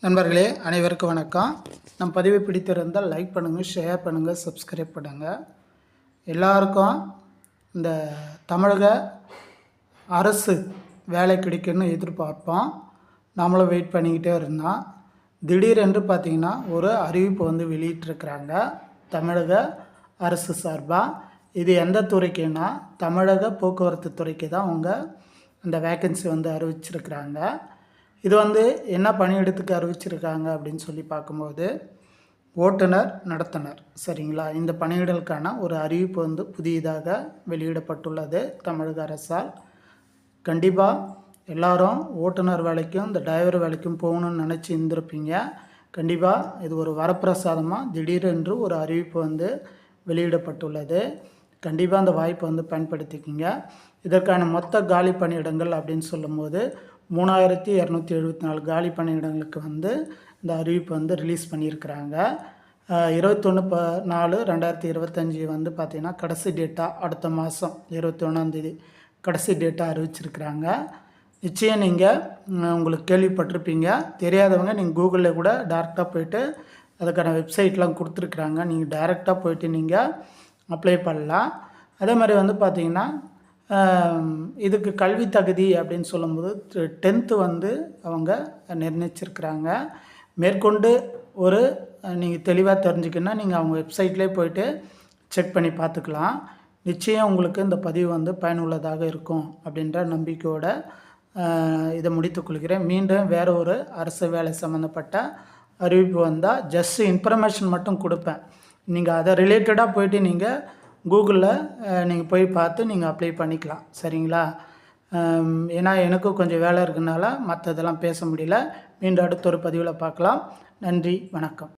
நண்பர்களே அனைவருக்கும் வணக்கம். நம் பதிவை பிடித்திருந்தால் லைக் பண்ணுங்கள், ஷேர் பண்ணுங்கள், சப்ஸ்கிரைப் பண்ணுங்கள். எல்லாருக்கும் இந்த தமிழக அரசு வேலை கிடைக்குன்னு எதிர்பார்ப்போம். நம்மளும் வெயிட் பண்ணிக்கிட்டே இருந்தோம். திடீரென்று பார்த்திங்கன்னா ஒரு அறிவிப்பு வெளியிட்டிருக்கிறாங்க தமிழக அரசு சார்பாக. இது எந்த துறைக்குன்னா தமிழக போக்குவரத்து துறைக்கு தான் அவங்க அந்த வேக்கன்சி அறிவிச்சிருக்கிறாங்க. இது என்ன பணியிடத்துக்கு அறிவிச்சிருக்காங்க அப்படின்னு சொல்லி பார்க்கும்போது ஓட்டுநர் நடத்துனர், சரிங்களா? இந்த பணியிடலுக்கான ஒரு அறிவிப்பு புதியதாக வெளியிடப்பட்டுள்ளது தமிழக அரசால். கண்டிப்பாக எல்லாரும் ஓட்டுநர் வேலைக்கும் இந்த டிரைவர் வேலைக்கும் போகணும்னு நினச்சி இருந்திருப்பீங்க. கண்டிப்பாக இது ஒரு வரப்பிரசாதமாக திடீரென்று ஒரு அறிவிப்பு வெளியிடப்பட்டுள்ளது. கண்டிப்பாக அந்த வாய்ப்பை பயன்படுத்திக்கிங்க. இதற்கான மொத்த காலி பணியிடங்கள் அப்படின்னு சொல்லும்போது 3274 காலி பணியிடங்களுக்கு இந்த அறிவிப்பு ரிலீஸ் பண்ணியிருக்கிறாங்க. 21/4/2025 பார்த்திங்கன்னா கடைசி டேட்டா, அடுத்த மாதம் 21ஆந்தேதி கடைசி டேட்டா அறிவிச்சிருக்கிறாங்க. நிச்சயம் நீங்கள் உங்களுக்கு கேள்விப்பட்டிருப்பீங்க. தெரியாதவங்க நீங்கள் கூகுளில் கூட டேரெக்டாக போய்ட்டு அதுக்கான வெப்சைட்லாம் கொடுத்துருக்குறாங்க. நீங்கள் டைரெக்டாக போய்ட்டு நீங்கள் அப்ளை பண்ணலாம். அதே மாதிரி பார்த்திங்கன்னா இதுக்கு கல்வி தகுதி அப்படின்னு சொல்லும்போது 10th அவங்க நிர்ணயிச்சிருக்கிறாங்க. மேற்கொண்டு ஒரு நீங்கள் தெளிவாக தெரிஞ்சுக்கணுன்னா நீங்கள் அவங்க வெப்சைட்லேயே போய்ட்டு செக் பண்ணி பார்த்துக்கலாம். நிச்சயம் உங்களுக்கு இந்த பதிவு பயனுள்ளதாக இருக்கும் அப்படின்ற நம்பிக்கையோடு இதை முடித்துக்கொள்கிறேன். மீண்டும் வேறு ஒரு அரசு வேலை சம்மந்தப்பட்ட அறிவிப்பு வந்தால் ஜஸ்ட் இன்ஃபர்மேஷன் மட்டும் கொடுப்பேன். நீங்கள் அதை ரிலேட்டடாக போய்ட்டு நீங்கள் கூகுளில் நீங்கள் போய் பார்த்து நீங்கள் அப்ளை பண்ணிக்கலாம், சரிங்களா? ஏன்னா எனக்கும் கொஞ்சம் வேலை இருக்கிறதுனால மற்றதெல்லாம் பேச முடியல. மீண்டும் அடுத்த ஒரு பதிவில் பார்க்கலாம். நன்றி, வணக்கம்.